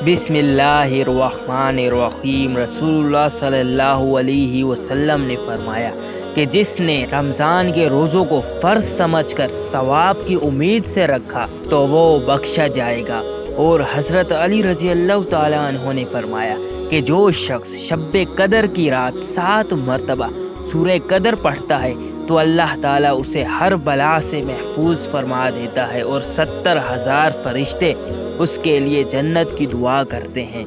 बिस्मिल्लाहिर्रहमानिर्रहीम। रसूलुल्लाह सल्लल्लाहु अलैहि वसल्लम ने फरमाया कि जिसने रमज़ान के रोज़ों को फ़र्ज समझकर सवाब की उम्मीद से रखा तो वो बख्शा जाएगा। और हज़रत अली रज़ी अल्लाह ताला अन्हु ने फरमाया कि जो शख्स शब कदर की रात 7 मरतबा सूरह कदर पढ़ता है तो अल्लाह ताला उसे हर बला से महफूज फरमा देता है और 70,000 फरिश्ते उसके लिए जन्नत की दुआ करते हैं।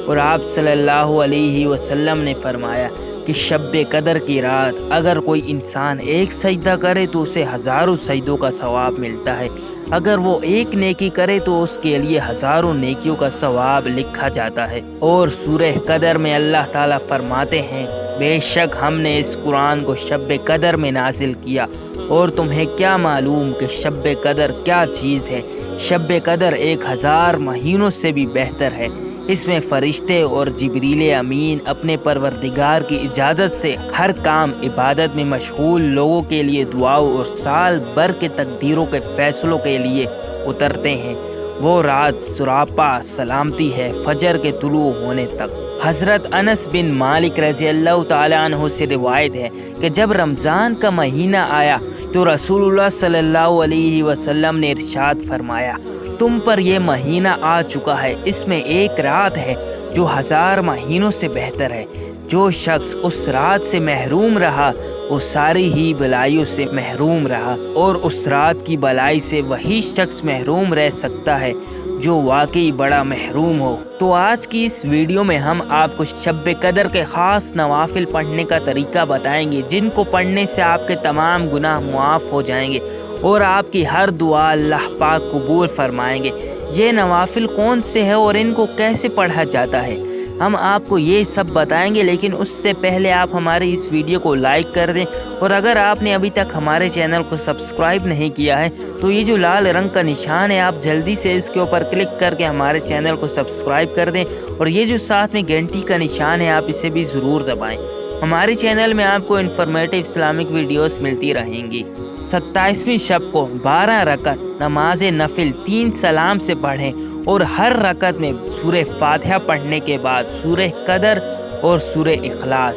और आप सल्लल्लाहु अलैहि वसल्लम ने फरमाया कि शब कदर की रात अगर कोई इंसान एक सजदा करे तो उसे हज़ारों सजदों का सवाब मिलता है, अगर वो एक नेकी करे तो उसके लिए हज़ारों नेकियों का सवाब लिखा जाता है। और सूरह कदर में अल्लाह ताला फरमाते हैं, बेशक हमने इस कुरान को शब कदर में नाजिल किया और तुम्हें क्या मालूम कि शब कदर क्या चीज़ है। शब कदर 1000 महीनों से भी बेहतर है। इसमें फरिश्ते और जिब्रील अमीन अपने परवरदिगार की इजाज़त से हर काम इबादत में मशगूल लोगों के लिए दुआओं और साल भर के तकदीरों के फैसलों के लिए उतरते हैं। वो रात सुरापा सलामती है फजर के तुलू होने तक। हज़रत अनस बिन मालिक रज़ी अल्लाह ताला अन्हु से रिवायत है कि जब रमज़ान का महीना आया तो रसूलुल्लाह सल्लल्लाहु अलैहि वसल्लम ने इरशाद फरमाया, तुम पर यह महीना आ चुका है, इसमें एक रात है जो 1000 महीनों से बेहतर है। जो शख्स उस रात से महरूम रहा वो सारी ही बलाइयों से महरूम रहा और उस रात की बलाई से वही शख्स महरूम रह सकता है जो वाकई बड़ा महरूम हो। तो आज की इस वीडियो में हम आपको शब कदर के खास नवाफिल पढ़ने का तरीका बताएंगे, जिनको पढ़ने से आपके तमाम गुनाह मुआफ़ हो जाएंगे और आपकी हर दुआ अल्लाह पाक कबूल फरमाएंगे। ये नवाफिल कौन से हैं और इनको कैसे पढ़ा जाता है, हम आपको ये सब बताएंगे। लेकिन उससे पहले आप हमारे इस वीडियो को लाइक कर दें और अगर आपने अभी तक हमारे चैनल को सब्सक्राइब नहीं किया है तो ये जो लाल रंग का निशान है आप जल्दी से इसके ऊपर क्लिक करके हमारे चैनल को सब्सक्राइब कर दें और ये जो साथ में घंटी का निशान है आप इसे भी ज़रूर दबाएँ। हमारे चैनल में आपको इन्फॉर्मेटिव इस्लामिक वीडियोस मिलती रहेंगी। 27वीं शब को 12 रकत नमाज नफिल 3 सलाम से पढ़ें और हर रकत में सूरह फातिहा पढ़ने के बाद सूरह कदर और सूरह इखलास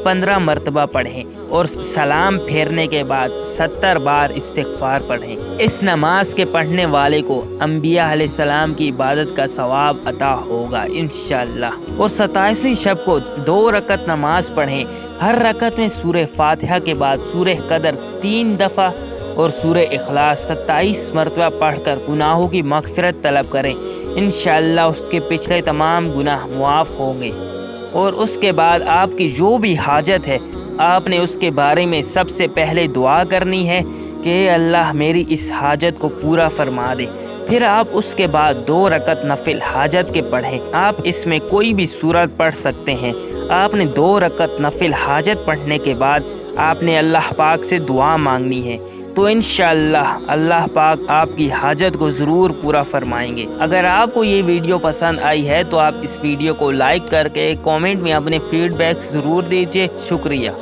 15 मरतबा पढ़ें और सलाम फेरने के बाद 70 बार इस्तिग़फ़ार पढ़ें। इस नमाज के पढ़ने वाले को अंबिया अलैहिस्सलाम की इबादत का सवाब अता होगा इंशाअल्लाह। और 27वीं शब को 2 रकत नमाज पढ़ें, हर रकत में सूरह फातिहा के बाद सूरह कदर 3 दफ़ा और सूरह इखलास 27 मरतबा पढ़कर गुनाहों की मग़फ़िरत तलब करें। इंशाअल्लाह उसके पिछले तमाम गुनाह मुआफ़ होंगे। और उसके बाद आपकी जो भी हाजत है आपने उसके बारे में सबसे पहले दुआ करनी है कि अल्लाह मेरी इस हाजत को पूरा फरमा दे। फिर आप उसके बाद 2 रकत नफिल हाजत के पढ़ें। आप इसमें कोई भी सूरत पढ़ सकते हैं। आपने 2 रकत नफिल हाजत पढ़ने के बाद आपने अल्लाह पाक से दुआ मांगनी है, तो इंशाअल्लाह अल्लाह पाक आपकी हाजत को ज़रूर पूरा फरमाएंगे। अगर आपको ये वीडियो पसंद आई है तो आप इस वीडियो को लाइक करके कमेंट में अपने फीडबैक ज़रूर दीजिए। शुक्रिया।